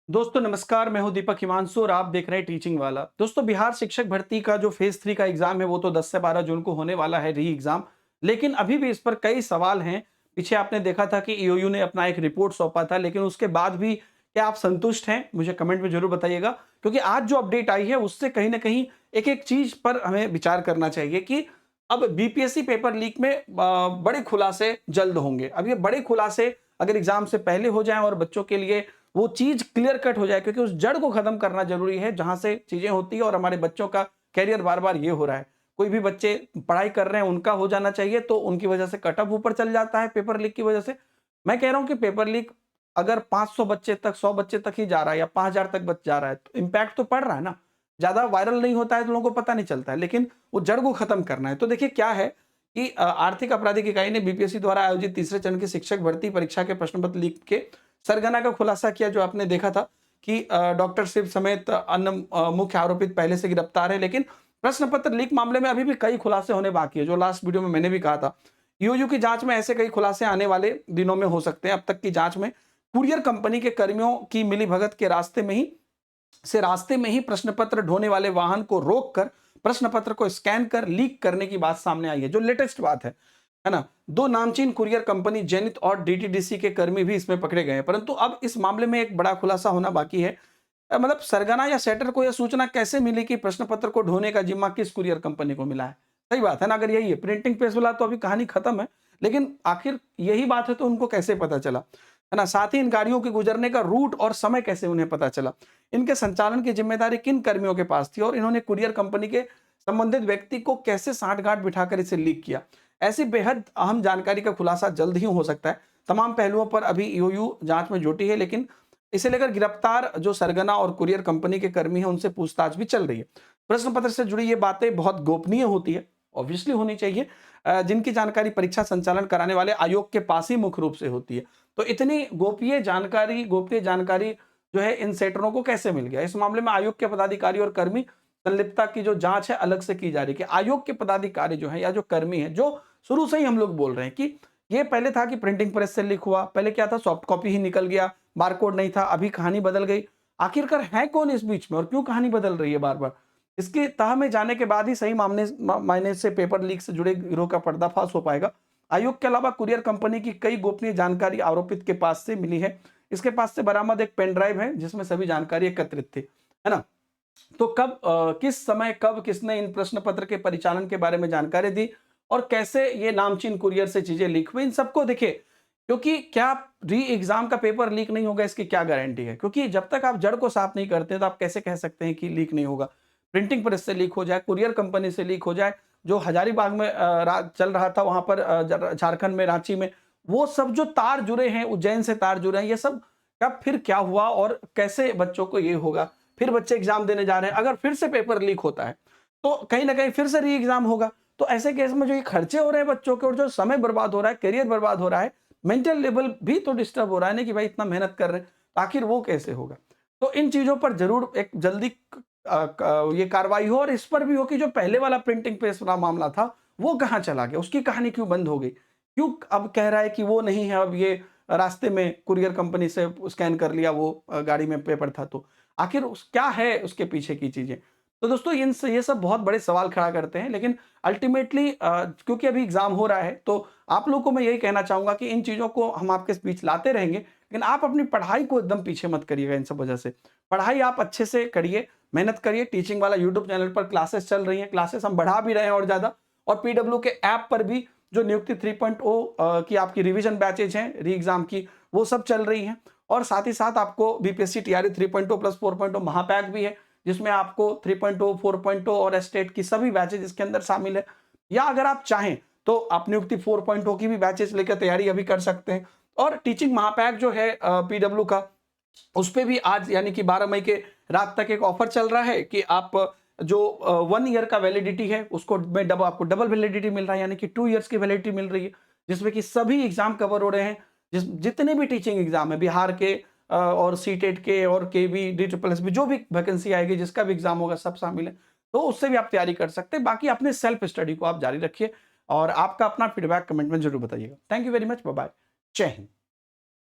दोस्तों नमस्कार, मैं हूं दीपक हिमांशु और आप देख रहे हैं टीचिंग वाला। दोस्तों बिहार शिक्षक भर्ती का जो फेज 3 का एग्जाम है वो तो 10 से 12 जून को होने वाला है री एग्जाम। लेकिन अभी भी इस पर कई सवाल हैं। पीछे आपने देखा था कि ईओयू ने अपना एक रिपोर्ट सौंपा था, लेकिन उसके बाद भी क्या आप संतुष्ट हैं? मुझे कमेंट में जरूर बताइएगा, क्योंकि आज जो अपडेट आई है उससे कहीं ना कहीं एक एक चीज पर हमें विचार करना चाहिए कि अब बीपीएससी पेपर लीक में बड़े खुलासे जल्द होंगे। अब ये बड़े खुलासे अगर एग्जाम से पहले हो जाएं और बच्चों के लिए वो चीज क्लियर कट हो जाए, क्योंकि उस जड़ को खत्म करना जरूरी है जहां से चीजें होती है और हमारे बच्चों का कैरियर बार बार ये हो रहा है। कोई भी बच्चे पढ़ाई कर रहे हैं उनका हो जाना चाहिए, तो उनकी वजह से कट ऑफ ऊपर चल जाता है पेपर लीक की वजह से। मैं कह रहा हूं कि पेपर लीक अगर 500 बच्चे तक 100 बच्चे तक ही जा रहा है या 5000 तक बच जा रहा है तो इम्पैक्ट तो पड़ रहा है ना। ज्यादा वायरल नहीं होता है तो लोगों को पता नहीं चलता है, लेकिन वो जड़ को खत्म करना है। तो देखिए क्या है कि आर्थिक अपराधिक इकाई ने बीपीएससी द्वारा आयोजित तीसरे चरण की शिक्षक भर्ती परीक्षा के प्रश्न पत्र लीक के सरगना का खुलासा किया। जो आपने देखा था कि डॉक्टर शिव समेत अन्य मुख्य आरोपित पहले से गिरफ्तार है, लेकिन प्रश्न पत्र लीक मामले में अभी भी कई खुलासे होने बाकी है। जो लास्ट वीडियो में मैंने भी कहा था, ईओयू की जांच में ऐसे कई खुलासे आने वाले दिनों में हो सकते हैं। अब तक की जांच में कुरियर कंपनी के कर्मियों की मिलीभगत के रास्ते में ही प्रश्न पत्र ढोने वाले वाहन को रोककर प्रश्न पत्र को स्कैन कर लीक करने की बात सामने आई है, जो लेटेस्ट बात है ना। दो नामचीन कुरियर कंपनी जेनित और डीटीडीसी के कर्मी भी इसमें पकड़े गए हैं, परंतु अब इस मामले में एक बड़ा खुलासा होना बाकी है। मतलब सरगना या सेटर को यह सूचना कैसे मिली कि प्रश्न पत्र को ढोने का जिम्मा किस कुरियर कंपनी को मिला है? सही बात है ना। अगर यही है प्रिंटिंग प्रेस वाला तो अभी कहानी खत्म है, लेकिन आखिर यही बात है तो उनको कैसे पता चला, है ना। साथ ही इन गाड़ियों के गुजरने का रूट और समय कैसे उन्हें पता चला, इनके संचालन की जिम्मेदारी किन कर्मियों के पास थी और इन्होंने कुरियर कंपनी के संबंधित व्यक्ति को कैसे सांठगांठ बिठाकर इसे लीक किया। ऐसी बेहद अहम जानकारी का खुलासा जल्द ही हो सकता है। तमाम पहलुओं पर अभी ईओयू जांच में जुटी है, लेकिन इसे लेकर गिरफ्तार जो सरगना और कुरियर कंपनी के कर्मी हैं उनसे पूछताछ भी चल रही है। प्रश्न पत्र से जुड़ी ये बातें बहुत गोपनीय होती है, ऑब्वियसली होनी चाहिए। जिनकी जानकारी परीक्षा संचालन कराने वाले आयोग के पास ही मुख्य रूप से होती है। तो इतनी गोपनीय जानकारी जो है इन सेटरों को कैसे मिल गया? इस मामले में आयोग के पदाधिकारी और कर्मी संलिप्तता की जो जांच है अलग से की जा रही है कि आयोग के पदाधिकारी जो है या जो कर्मी है, जो शुरू से ही हम लोग बोल रहे हैं कि ये पहले था कि प्रिंटिंग प्रेस से लीक हुआ, पहले क्या था सॉफ्ट कॉपी ही निकल गया, बारकोड नहीं था, अभी कहानी बदल गई। आखिरकार है कौन इस बीच में और क्यों कहानी बदल रही है बार बार? इसकी तह में जाने के बाद ही सही मायने से पेपर लीक से जुड़े गिरोह का पर्दाफाश हो पाएगा। आयोग के अलावा कुरियर कंपनी की कई गोपनीय जानकारी आरोपित के पास से मिली है। इसके पास से बरामद एक पेन ड्राइव है जिसमें सभी जानकारी एकत्रित थी, है ना। तो किस समय कब किसने इन प्रश्न पत्र के परिचालन के बारे में जानकारी दी और कैसे ये नामचीन कुरियर से चीजें लीक हुई, इन सबको देखिए। क्योंकि क्या री एग्जाम का पेपर लीक नहीं होगा इसकी क्या गारंटी है? क्योंकि जब तक आप जड़ को साफ नहीं करते तो आप कैसे कह सकते हैं कि लीक नहीं होगा? प्रिंटिंग प्रेस से लीक हो जाए, कुरियर कंपनी से लीक हो जाए, जो हजारीबाग में चल रहा था वहां पर झारखंड में रांची में, वो सब जो तार जुड़े हैं, उज्जैन से तार जुड़े हैं, ये सब कब फिर क्या हुआ और कैसे बच्चों को ये होगा? फिर बच्चे एग्जाम देने जा रहे हैं, अगर फिर से पेपर लीक होता है तो कहीं ना कहीं फिर से री एग्जाम होगा। तो ऐसे केस में जो ये खर्चे हो रहे हैं बच्चों के और जो समय बर्बाद हो रहा है, करियर बर्बाद हो रहा है, मेंटल लेवल भी तो डिस्टर्ब हो रहा है ना कि भाई इतना मेहनत कर रहे हैं, तो आखिर वो कैसे होगा? तो इन चीजों पर जरूर एक जल्दी ये कार्रवाई हो और इस पर भी हो कि जो पहले वाला प्रिंटिंग प्रेस वाला मामला था वो कहाँ चला गया, उसकी कहानी क्यों बंद हो गई, क्यों अब कह रहा है कि वो नहीं है, अब ये रास्ते में कुरियर कंपनी से स्कैन कर लिया, वो गाड़ी में पेपर था। तो आखिर क्या है उसके पीछे की चीजें? तो दोस्तों इनसे ये सब बहुत बड़े सवाल खड़ा करते हैं, लेकिन अल्टीमेटली क्योंकि अभी एग्जाम हो रहा है तो आप लोगों को मैं यही कहना चाहूंगा कि इन चीजों को हम आपके बीच लाते रहेंगे, लेकिन आप अपनी पढ़ाई को एकदम पीछे मत करिएगा इन सब वजह से। पढ़ाई आप अच्छे से करिए, मेहनत करिए। टीचिंग वाला यूट्यूब चैनल पर क्लासेस चल रही हैं, क्लासेस हम बढ़ा भी रहे हैं और ज्यादा। और पीडब्ल्यू के ऐप पर भी जो नियुक्ति 3.0 की आपकी रिवीजन बैचेज हैं री एग्जाम की, वो सब चल रही हैं। और साथ ही साथ आपको बीपीएससी टीआरई 3.0 प्लस 4.0 महापैक भी है, जिसमें आपको 3.0 4.0 और एस्टेट की सभी बैचेज इसके अंदर शामिल है। या अगर आप चाहें तो आप नियुक्ति 4.0 की भी बैचेज लेकर तैयारी अभी कर सकते हैं। और टीचिंग महापैक जो है पीडब्ल्यू का, उस पे भी आज यानी कि 12 मई के रात तक एक ऑफर चल रहा है कि आप जो 1 ईयर का वैलिडिटी है उसको में आपको डबल वैलिडिटी मिल रहा है, यानी कि 2 इयर्स की वैलिडिटी मिल रही है, जिसमें कि सभी एग्जाम कवर हो रहे हैं। जितने भी टीचिंग एग्जाम है बिहार के और सीटेट के और केवी डी ट्रिपल एस भी, जो भी वैकेंसी आएगी जिसका भी एग्जाम होगा सब शामिल है। तो उससे भी आप तैयारी कर सकते हैं। बाकी अपने सेल्फ स्टडी को आप जारी रखिए और आपका अपना फीडबैक कमेंट में जरूर बताइएगा। Thank you very much, bye bye, जय हिंद।